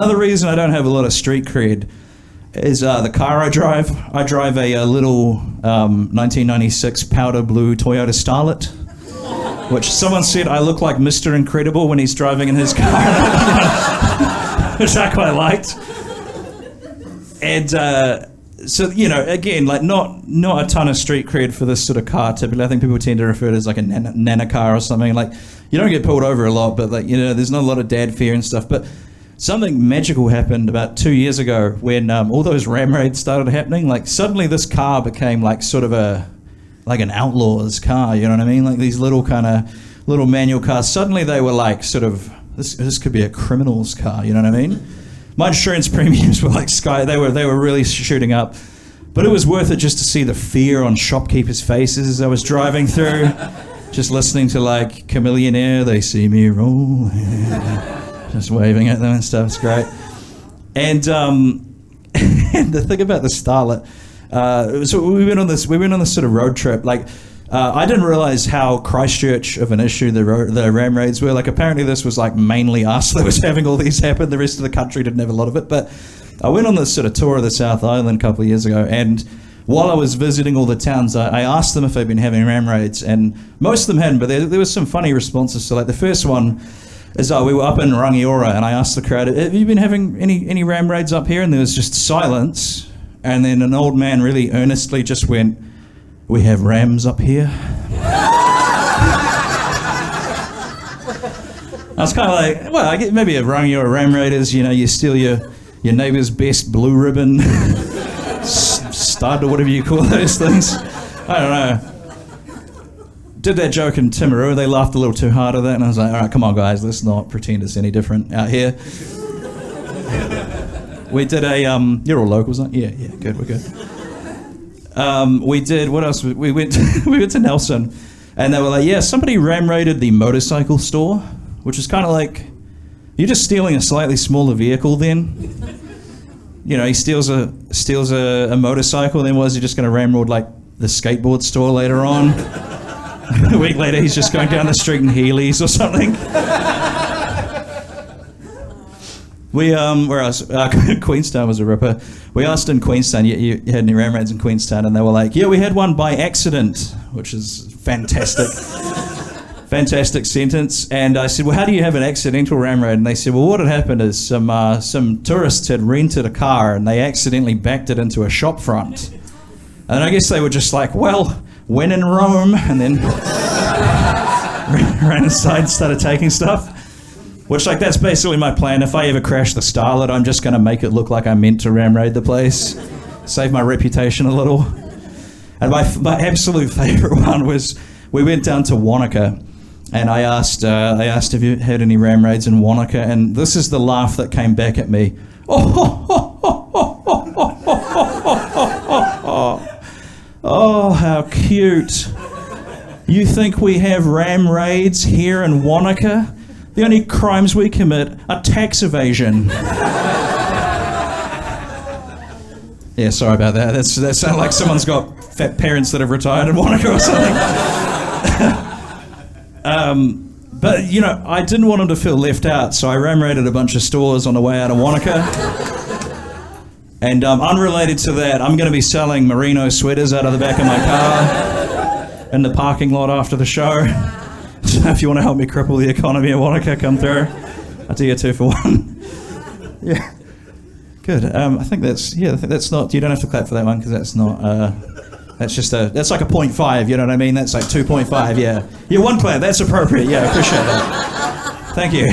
Another reason I don't have a lot of street cred is the car I drive. I drive a little 1996 powder blue Toyota Starlet, which someone said I look like Mr. Incredible when he's driving in his car, which I quite liked. And so, again, like not a ton of street cred for this sort of car. Typically, I think people tend to refer to it as like a nana car or something. Like, you don't get pulled over a lot, but there's not a lot of dad fear and stuff. But something magical happened about 2 years ago when all those ram raids started happening. Like, suddenly this car became like sort of like an outlaw's car, you know what I mean? Like these little manual cars. Suddenly they were like sort of, this could be a criminal's car, you know what I mean? My insurance premiums were like sky. They were really shooting up. But it was worth it just to see the fear on shopkeepers' faces as I was driving through, just listening to like Chameleon Air, they see me roll, just waving at them and stuff. It's great. And and the thing about the Starlet, so we went on this sort of road trip. Like, I didn't realize how Christchurch of an issue the ram raids were. Like, apparently this was like mainly us that was having all these happen. The rest of the country didn't have a lot of it. But I went on this sort of tour of the South Island a couple of years ago, and while I was visiting all the towns, I asked them if they'd been having ram raids, and most of them hadn't, but there was some funny responses. So like the first one is we were up in Rangiora, and I asked the crowd, have you been having any ram raids up here? And there was just silence, and then an old man really earnestly just went, we have rams up here. I was kind of like, well, I get maybe a Rangiora ram raid is, you steal your neighbour's best blue ribbon, stud or whatever you call those things. I don't know. Did that joke in Timaru, they laughed a little too hard at that, and I was like, all right, come on guys, let's not pretend it's any different out here. We did you're all locals, aren't you? Yeah, good, we're good. We did, what else? We went to Nelson, and they were like, yeah, somebody ram raided the motorcycle store, which is kind of like, you're just stealing a slightly smaller vehicle then. He steals a motorcycle, then was he just going to ramrod like the skateboard store later on? A week later he's just going down the street in Heelys or something. We where else? Queenstown was a ripper. We asked in Queenstown, you had any ram raids in Queenstown, and they were like, yeah, we had one by accident, which is fantastic. Fantastic sentence. And I said, well, how do you have an accidental ram raid? And they said, well, what had happened is some tourists had rented a car and they accidentally backed it into a shop front. And I guess they were just like, well, when in Rome, and then ran inside and started taking stuff. Which, like, that's basically my plan. If I ever crash the Starlet, I'm just going to make it look like I meant to ram raid the place. Save my reputation a little. And my absolute favourite one was, we went down to Wanaka, and I asked have you had any ram raids in Wanaka, and this is the laugh that came back at me. Oh, how cute. You think we have ram raids here in Wanaka? The only crimes we commit are tax evasion. Yeah, sorry about that. That sounds like someone's got fat parents that have retired in Wanaka or something. But, I didn't want them to feel left out, so I ram raided a bunch of stores on the way out of Wanaka. And unrelated to that, I'm going to be selling merino sweaters out of the back of my car in the parking lot after the show. So if you want to help me cripple the economy of Wanaka, come through. I'll do you 2 for 1. Yeah. Good. I think that's not, you don't have to clap for that one because that's not, that's like a 0.5, you know what I mean? That's like 2.5, yeah. Yeah, 1 clap, that's appropriate, yeah, I appreciate that. Thank you.